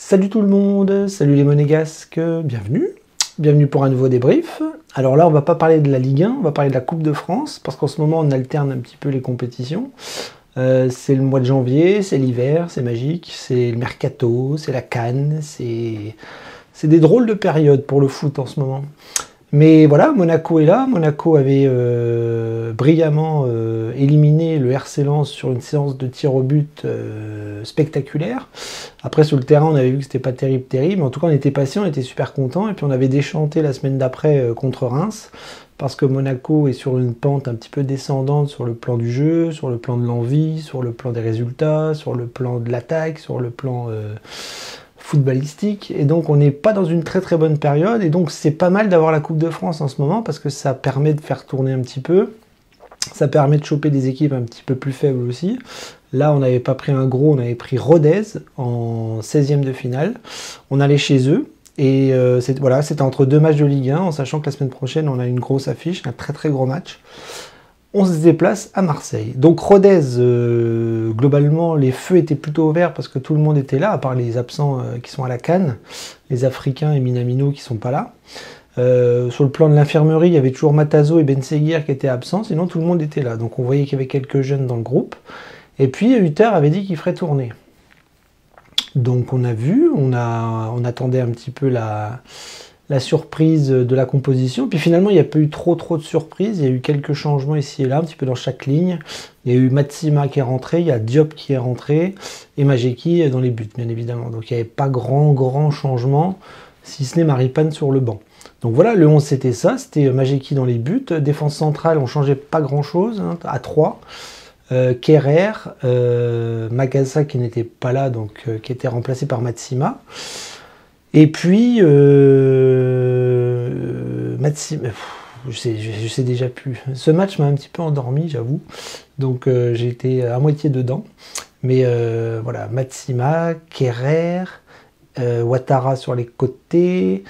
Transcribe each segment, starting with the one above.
Salut tout le monde, salut les monégasques, bienvenue. Bienvenue pour un nouveau débrief. Alors là, on va pas parler de la Ligue 1, on va parler de la Coupe de France, parce qu'en ce moment, on alterne un petit peu les compétitions. C'est le mois de janvier, c'est l'hiver, c'est magique, c'est le mercato, c'est la CAN, c'est des drôles de périodes pour le foot en ce moment. Mais voilà, Monaco est là. Monaco avait brillamment éliminé le RC Lens sur une séance de tir au but spectaculaire. Après, sur le terrain, on avait vu que c'était pas terrible, mais en tout cas, on était patient, on était super content. Et puis, on avait déchanté la semaine d'après contre Reims, parce que Monaco est sur une pente un petit peu descendante sur le plan du jeu, sur le plan de l'envie, sur le plan des résultats, sur le plan de l'attaque, sur le plan footballistique, et donc on n'est pas dans une très très bonne période, et donc c'est pas mal d'avoir la Coupe de France en ce moment, parce que ça permet de faire tourner un petit peu, ça permet de choper des équipes un petit peu plus faibles aussi. Là, on n'avait pas pris un gros, on avait pris Rodez en 16e de finale, on allait chez eux, et voilà, c'était entre deux matchs de Ligue 1, en sachant que la semaine prochaine, on a une grosse affiche, un très très gros match. On se déplace à Marseille. Donc Rodez, globalement, les feux étaient plutôt ouverts parce que tout le monde était là, à part les absents qui sont à la CAN, les Africains et Minamino qui sont pas là. Sur le plan de l'infirmerie, il y avait toujours Matazo et Ben Seguir qui étaient absents, sinon tout le monde était là. Donc on voyait qu'il y avait quelques jeunes dans le groupe. Et puis Hutter avait dit qu'il ferait tourner. Donc on a vu, on attendait un petit peu la surprise de la composition, puis finalement il n'y a pas eu trop de surprises, il y a eu quelques changements ici et là, un petit peu dans chaque ligne. Il y a eu Matsima qui est rentré, il y a Diop qui est rentré, et Majeki dans les buts bien évidemment, donc il n'y avait pas grand changement, si ce n'est Maripane sur le banc. Donc voilà, le 11 c'était ça, c'était Majeki dans les buts, défense centrale on changeait pas grand chose, hein, à 3, Kerrer, Magasa qui n'était pas là, donc qui était remplacé par Matsima. Et puis, Matsima, je sais déjà plus. Ce match m'a un petit peu endormi, j'avoue. Donc, j'ai été à moitié dedans. Mais voilà, Matsima, Kerrer, Ouattara sur les côtés,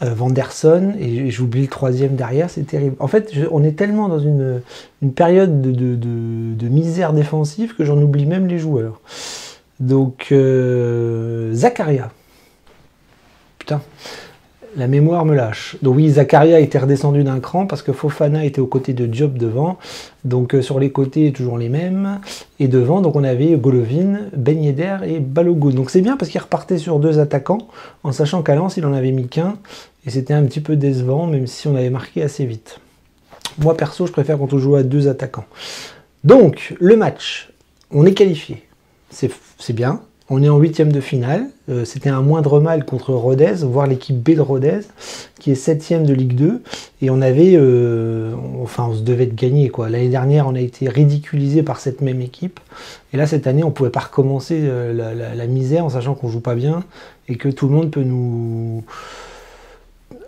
Vanderson, et j'oublie le troisième derrière, c'est terrible. En fait, on est tellement dans une période de misère défensive que j'en oublie même les joueurs. Donc, Zakaria. Putain, la mémoire me lâche. Donc oui, Zakaria était redescendu d'un cran parce que Fofana était aux côtés de Diop devant. Donc sur les côtés, toujours les mêmes. Et devant, donc on avait Golovin, Ben Yedder et Balogun. Donc c'est bien parce qu'il repartait sur deux attaquants, en sachant qu'à Lens, il en avait mis qu'un. Et c'était un petit peu décevant, même si on avait marqué assez vite. Moi, perso, je préfère quand on joue à deux attaquants. Donc, le match, on est qualifié. C'est bien, on est en 8e de finale, c'était un moindre mal contre Rodez, voire l'équipe B de Rodez, qui est 7e de Ligue 2, et on avait, enfin on se devait de gagner quoi. L'année dernière on a été ridiculisé par cette même équipe, et là cette année on pouvait pas recommencer la misère en sachant qu'on joue pas bien, et que tout le monde peut nous...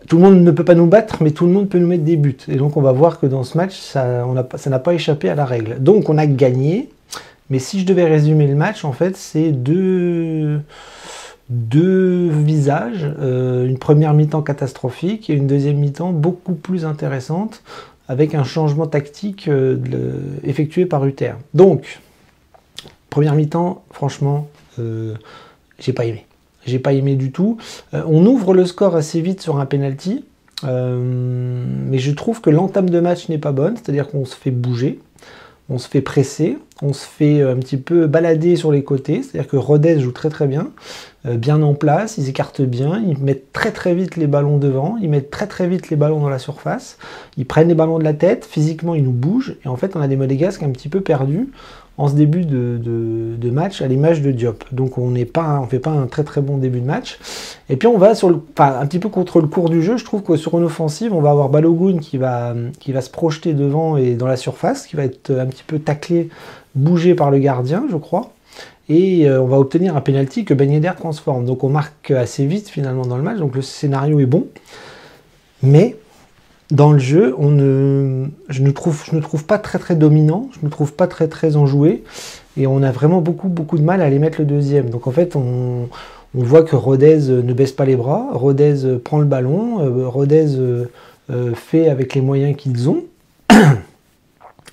Tout le monde ne peut pas nous battre, mais tout le monde peut nous mettre des buts, et donc on va voir que dans ce match, ça n'a pas échappé à la règle. Donc on a gagné. Mais si je devais résumer le match, en fait, c'est deux visages. Une première mi-temps catastrophique et une deuxième mi-temps beaucoup plus intéressante, avec un changement tactique effectué par Hutter. Donc, première mi-temps, franchement, j'ai pas aimé. J'ai pas aimé du tout. On ouvre le score assez vite sur un penalty, mais je trouve que l'entame de match n'est pas bonne, c'est-à-dire qu'on se fait bouger. On se fait presser, on se fait un petit peu balader sur les côtés, c'est-à-dire que Rodez joue très bien, bien en place, ils écartent bien, ils mettent très vite les ballons devant, ils mettent très vite les ballons dans la surface, ils prennent les ballons de la tête, physiquement ils nous bougent, et en fait on a des monégasques un petit peu perdus en ce début de match à l'image de Diop. Donc on fait pas un très bon début de match. Et puis on va un petit peu contre le cours du jeu. Je trouve que sur une offensive, on va avoir Balogun qui va se projeter devant et dans la surface, qui va être un petit peu taclé, bougé par le gardien, je crois. Et on va obtenir un penalty que Ben Yedder transforme. Donc on marque assez vite finalement dans le match. Donc le scénario est bon. Mais dans le jeu, je ne trouve pas très dominant, je ne trouve pas très enjoué, et on a vraiment beaucoup de mal à aller mettre le deuxième. Donc en fait, on voit que Rodez ne baisse pas les bras, Rodez prend le ballon, Rodez fait avec les moyens qu'ils ont,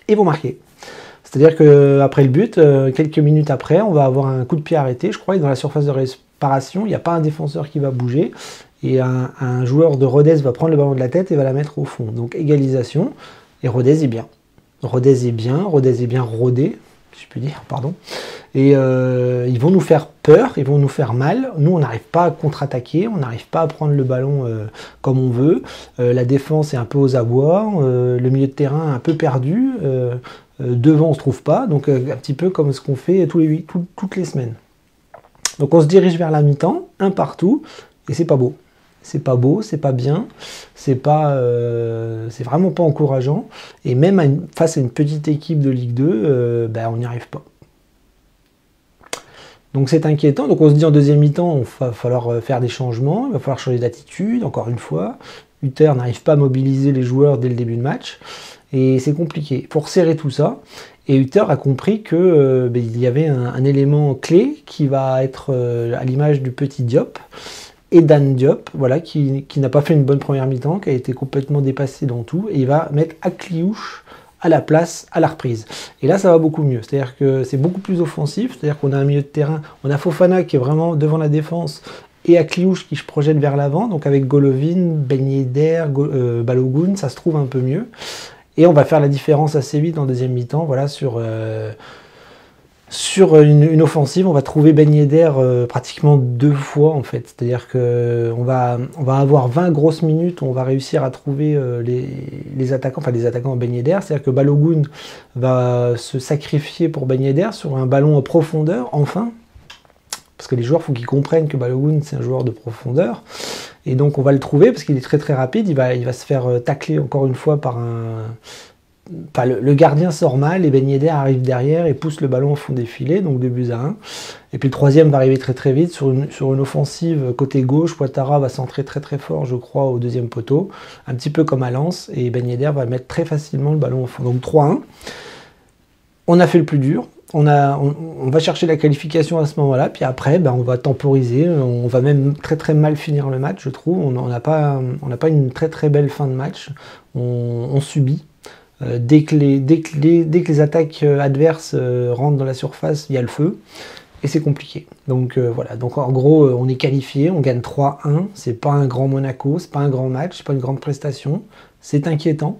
et vont marquer. C'est-à-dire qu'après le but, quelques minutes après, on va avoir un coup de pied arrêté, je crois, et dans la surface de réparation, il n'y a pas un défenseur qui va bouger, et un joueur de Rodez va prendre le ballon de la tête et va la mettre au fond. Donc égalisation, et Rodez est bien. Rodez est bien rodé, si je puis dire, pardon. Et ils vont nous faire peur, ils vont nous faire mal. Nous, on n'arrive pas à contre-attaquer, on n'arrive pas à prendre le ballon comme on veut. La défense est un peu aux abois, le milieu de terrain un peu perdu. Devant, on se trouve pas. Donc, un petit peu comme ce qu'on fait toutes les semaines. Donc, on se dirige vers la mi-temps, un partout, et c'est pas beau. C'est pas beau, c'est pas bien, c'est vraiment pas encourageant. Et même face à une petite équipe de Ligue 2, on n'y arrive pas. Donc c'est inquiétant. Donc on se dit en deuxième mi-temps, il va falloir faire des changements, il va falloir changer d'attitude, encore une fois. Hutter n'arrive pas à mobiliser les joueurs dès le début de match. Et c'est compliqué. Il faut resserrer tout ça. Et Hutter a compris que il y avait un élément clé qui va être à l'image du petit Diop. Et Dan Diop, voilà, qui n'a pas fait une bonne première mi-temps, qui a été complètement dépassé dans tout, et il va mettre Akliouche à la place à la reprise. Et là, ça va beaucoup mieux. C'est-à-dire que c'est beaucoup plus offensif, c'est-à-dire qu'on a un milieu de terrain, on a Fofana qui est vraiment devant la défense, et Akliouche qui se projette vers l'avant, donc avec Golovin, Ben Yedder, Balogun, ça se trouve un peu mieux. Et on va faire la différence assez vite en deuxième mi-temps, voilà, sur une offensive, on va trouver Ben Yedder pratiquement 2 fois en fait. C'est-à-dire qu'on va avoir 20 grosses minutes où on va réussir à trouver les attaquants, enfin les attaquants Ben Yedder. C'est-à-dire que Balogun va se sacrifier pour Ben Yedder sur un ballon en profondeur, enfin. Parce que les joueurs, il faut qu'ils comprennent que Balogun, c'est un joueur de profondeur. Et donc on va le trouver parce qu'il est très très rapide. Il va se faire tacler encore une fois par un... Enfin, le gardien sort mal et Ben Yedder arrive derrière et pousse le ballon au fond des filets, donc 2-1. Et puis le troisième va arriver très très vite sur une offensive côté gauche. Ouattara va centrer très très fort, je crois, au deuxième poteau, un petit peu comme à Lens, et Ben Yedder va mettre très facilement le ballon au fond. Donc 3-1. On a fait le plus dur. On va chercher la qualification à ce moment-là, puis après, on va temporiser. On va même très très mal finir le match, je trouve. On n'a pas une très très belle fin de match. On subit. Dès que les attaques adverses rentrent dans la surface, il y a le feu, et c'est compliqué. Donc voilà, donc en gros, on est qualifié, on gagne 3-1, c'est pas un grand Monaco, c'est pas un grand match, c'est pas une grande prestation, c'est inquiétant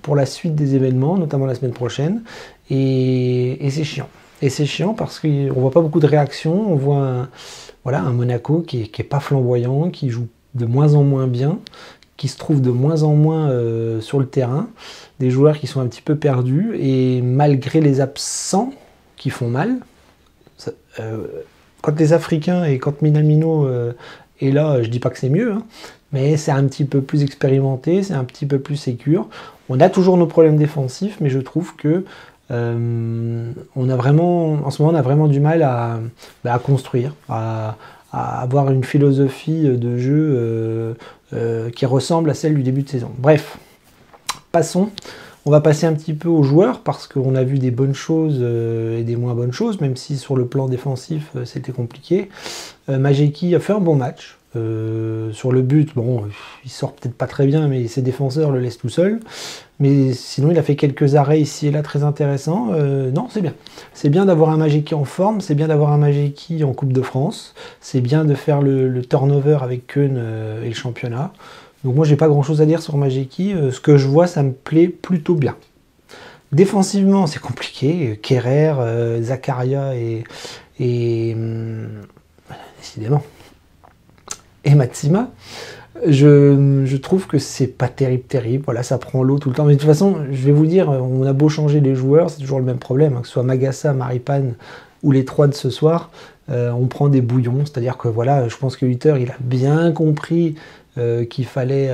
pour la suite des événements, notamment la semaine prochaine, et c'est chiant. Et c'est chiant parce qu'on voit pas beaucoup de réactions, on voit un Monaco qui est pas flamboyant, qui joue de moins en moins bien, qui se trouve de moins en moins sur le terrain, des joueurs qui sont un petit peu perdus, et malgré les absents qui font mal, quand les Africains et quand Minamino est là, je dis pas que c'est mieux, hein, mais c'est un petit peu plus expérimenté, c'est un petit peu plus sécure. On a toujours nos problèmes défensifs, mais je trouve que en ce moment, on a vraiment du mal à construire, à avoir une philosophie de jeu qui ressemble à celle du début de saison. Bref, passons. On va passer un petit peu aux joueurs parce qu'on a vu des bonnes choses et des moins bonnes choses, même si sur le plan défensif c'était compliqué. Majeki a fait un bon match. Sur le but, bon, il sort peut-être pas très bien, mais ses défenseurs le laissent tout seul. Mais sinon, il a fait quelques arrêts ici et là très intéressants. Non, c'est bien. C'est bien d'avoir un Majeki en forme, c'est bien d'avoir un Majeki en Coupe de France, c'est bien de faire le turnover avec Keun et le championnat. Donc moi, j'ai pas grand-chose à dire sur Majeki. Ce que je vois, ça me plaît plutôt bien. Défensivement, c'est compliqué. Kerrer, Zakaria et décidément, et Matsima, je trouve que c'est pas terrible, voilà, ça prend l'eau tout le temps, mais de toute façon, je vais vous dire, on a beau changer les joueurs, c'est toujours le même problème, hein, que ce soit Magassa, Maripane ou les 3 de ce soir, on prend des bouillons, c'est-à-dire que voilà, je pense que Hutter, il a bien compris qu'il fallait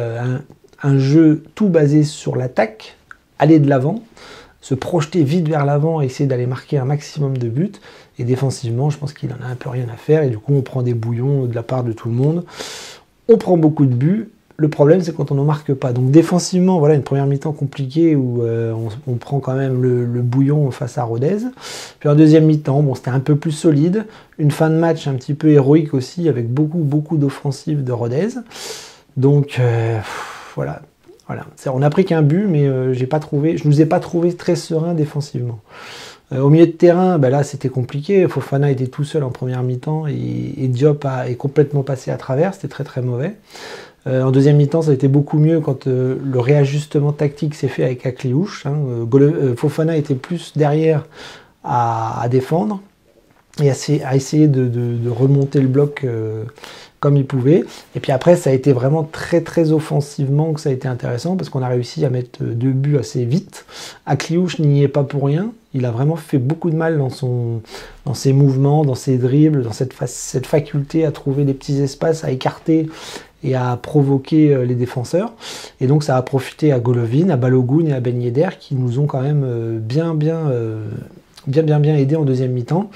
un jeu tout basé sur l'attaque, aller de l'avant, se projeter vite vers l'avant et essayer d'aller marquer un maximum de buts. Et défensivement, je pense qu'il en a un peu rien à faire. Et du coup, on prend des bouillons de la part de tout le monde. On prend beaucoup de buts. Le problème, c'est quand on n'en marque pas. Donc défensivement, voilà, une première mi-temps compliquée où on prend quand même le bouillon face à Rodez. Puis en deuxième mi-temps, bon, c'était un peu plus solide. Une fin de match un petit peu héroïque aussi, avec beaucoup d'offensives de Rodez. Donc voilà. On n'a pris qu'un but, mais je ne nous ai pas trouvé très serein défensivement. Au milieu de terrain, là c'était compliqué. Fofana était tout seul en première mi-temps et Diop est complètement passé à travers. C'était très très mauvais. En deuxième mi-temps, ça a été beaucoup mieux quand le réajustement tactique s'est fait avec Akliouche. Fofana était plus derrière à défendre et à essayer de remonter le bloc comme il pouvait. Et puis après, ça a été vraiment très très offensivement que ça a été intéressant parce qu'on a réussi à mettre 2 buts assez vite. Akliouche n'y est pas pour rien. Il a vraiment fait beaucoup de mal dans ses mouvements, dans ses dribbles, dans cette faculté à trouver des petits espaces, à écarter et à provoquer les défenseurs. Et donc ça a profité à Golovin, à Balogun et à Ben Yedder qui nous ont quand même bien aidé en deuxième mi-temps.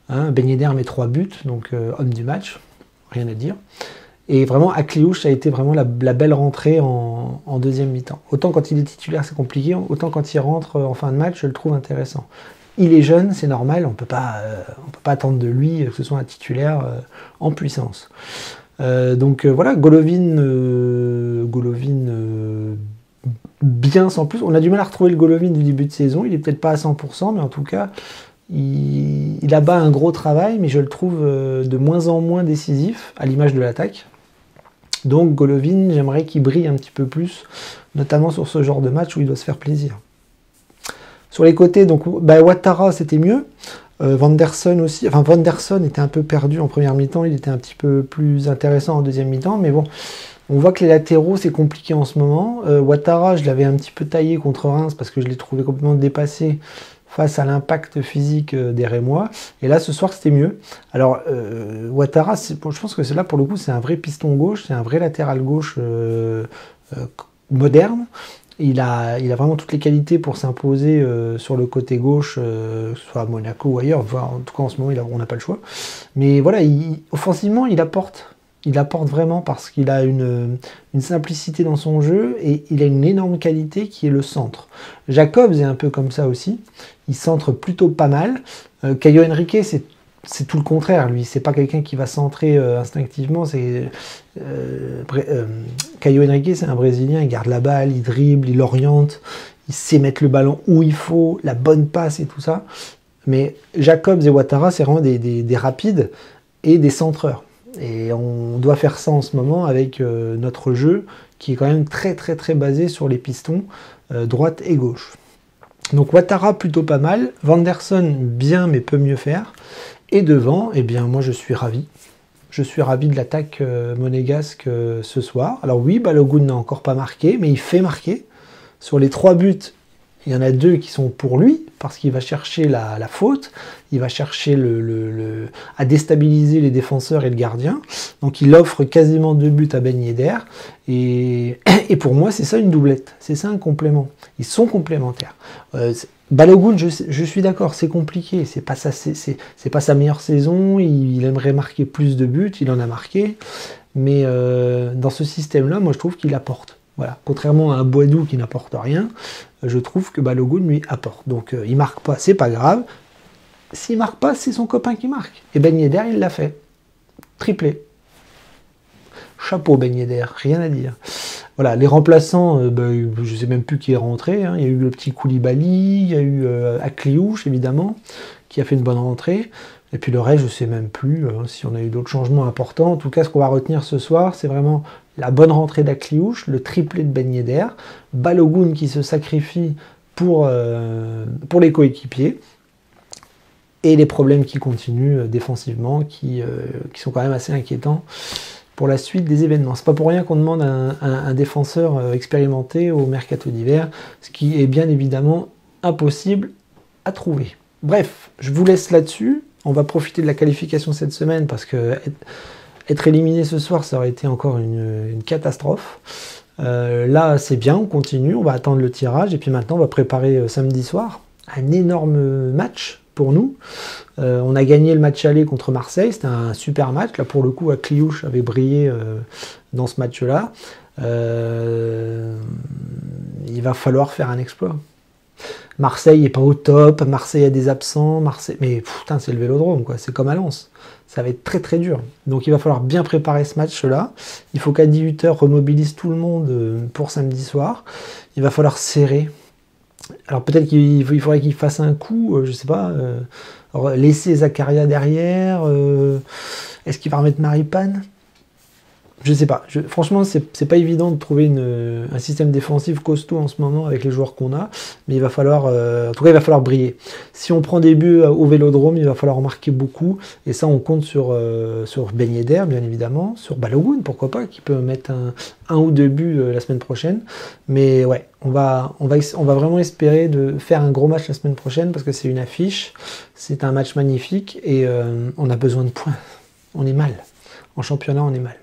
Ben Yedder met 3 buts, donc homme du match, rien à dire. Et vraiment, Akliouche, ça a été vraiment la belle rentrée en deuxième mi-temps. Autant quand il est titulaire, c'est compliqué, autant quand il rentre en fin de match, je le trouve intéressant. Il est jeune, c'est normal, on peut pas attendre de lui que ce soit un titulaire en puissance. Donc voilà, Golovin bien sans plus. On a du mal à retrouver le Golovin du début de saison, il est peut-être pas à 100%, mais en tout cas, il abat un gros travail, mais je le trouve de moins en moins décisif, à l'image de l'attaque. Donc Golovin, j'aimerais qu'il brille un petit peu plus, notamment sur ce genre de match où il doit se faire plaisir. Sur les côtés, donc Ouattara, c'était mieux. Vanderson aussi. Enfin, Vanderson était un peu perdu en première mi-temps, il était un petit peu plus intéressant en deuxième mi-temps, mais bon, on voit que les latéraux, c'est compliqué en ce moment. Ouattara, je l'avais un petit peu taillé contre Reims parce que je l'ai trouvé complètement dépassé face à l'impact physique des Rémois. Et là, ce soir, c'était mieux. Alors, Ouattara, je pense que c'est là, pour le coup, c'est un vrai piston gauche, c'est un vrai latéral gauche moderne. Il a vraiment toutes les qualités pour s'imposer sur le côté gauche, que ce soit à Monaco ou ailleurs. Voire, en tout cas, en ce moment, on n'a pas le choix. Mais voilà, offensivement, il apporte. Il apporte vraiment parce qu'il a une simplicité dans son jeu et il a une énorme qualité qui est le centre. Jacobs est un peu comme ça aussi. Il centre plutôt pas mal. Caio Henrique, c'est tout le contraire. Lui, c'est pas quelqu'un qui va centrer instinctivement. Caio Henrique, c'est un Brésilien. Il garde la balle, il dribble, il oriente, il sait mettre le ballon où il faut, la bonne passe et tout ça. Mais Jacobs et Ouattara, c'est vraiment des rapides et des centreurs. Et on doit faire ça en ce moment avec notre jeu qui est quand même très très très basé sur les pistons droite et gauche. Donc Ouattara plutôt pas mal, Vanderson bien mais peut mieux faire. Et devant, eh bien moi je suis ravi. Je suis ravi de l'attaque monégasque ce soir. Alors oui, Balogun n'a encore pas marqué, mais il fait marquer. Sur les 3 buts, il y en a 2 qui sont pour lui, parce qu'il va chercher la faute, il va chercher à déstabiliser les défenseurs et le gardien. Donc il offre quasiment 2 buts à Ben Yedder. Et pour moi, c'est ça une doublette, c'est ça un complément. Ils sont complémentaires. Balogun, je suis d'accord, c'est compliqué, c'est pas sa meilleure saison, il aimerait marquer plus de buts, il en a marqué. Mais dans ce système-là, moi je trouve qu'il apporte. Voilà. Contrairement à un Boadou qui n'apporte rien, je trouve que Balogun lui apporte. Donc il marque pas, c'est pas grave. S'il marque pas, c'est son copain qui marque. Et Ben Yedder, il l'a fait. Triplé. Chapeau Ben Yedder, rien à dire. Voilà, les remplaçants, je ne sais même plus qui est rentré. Il y a eu le petit Koulibaly, il y a eu Akliouche, évidemment, qui a fait une bonne rentrée. Et puis le reste, je ne sais même plus si on a eu d'autres changements importants. En tout cas, ce qu'on va retenir ce soir, c'est vraiment la bonne rentrée d'Akliouche, le triplé de Ben Yedder, Balogun qui se sacrifie pour les coéquipiers, et les problèmes qui continuent défensivement, qui sont quand même assez inquiétants pour la suite des événements. C'est pas pour rien qu'on demande un défenseur expérimenté au mercato d'hiver, ce qui est bien évidemment impossible à trouver. Bref, je vous laisse là-dessus. On va profiter de la qualification cette semaine parce que être éliminé ce soir, ça aurait été encore une catastrophe. Là, c'est bien, on continue, on va attendre le tirage et puis maintenant, on va préparer samedi soir un énorme match pour nous. On a gagné le match aller contre Marseille, c'était un super match. Là, pour le coup, Akliouche avait brillé dans ce match-là. Il va falloir faire un exploit. Marseille n'est pas au top, Marseille a des absents, mais putain, c'est le Vélodrome, quoi. C'est comme à Lens. Ça va être très très dur. Donc il va falloir bien préparer ce match-là. Il faut qu'à 18 h remobilise tout le monde pour samedi soir. Il va falloir serrer. Alors peut-être qu'il faudrait qu'il fasse un coup, je sais pas, laisser Zakaria derrière, est-ce qu'il va remettre Maripane? Je sais pas. Franchement, c'est pas évident de trouver un système défensif costaud en ce moment avec les joueurs qu'on a, mais il va falloir, en tout cas, il va falloir briller. Si on prend des buts au Vélodrome, il va falloir en marquer beaucoup, et ça, on compte sur Ben Yedder, bien évidemment, sur Balogun, pourquoi pas, qui peut mettre un ou deux buts la semaine prochaine. Mais ouais, on va vraiment espérer de faire un gros match la semaine prochaine parce que c'est une affiche, c'est un match magnifique et on a besoin de points. On est mal. En championnat, on est mal.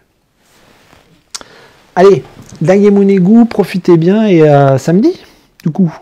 Allez, Daguemonégou, profitez bien et à samedi, du coup.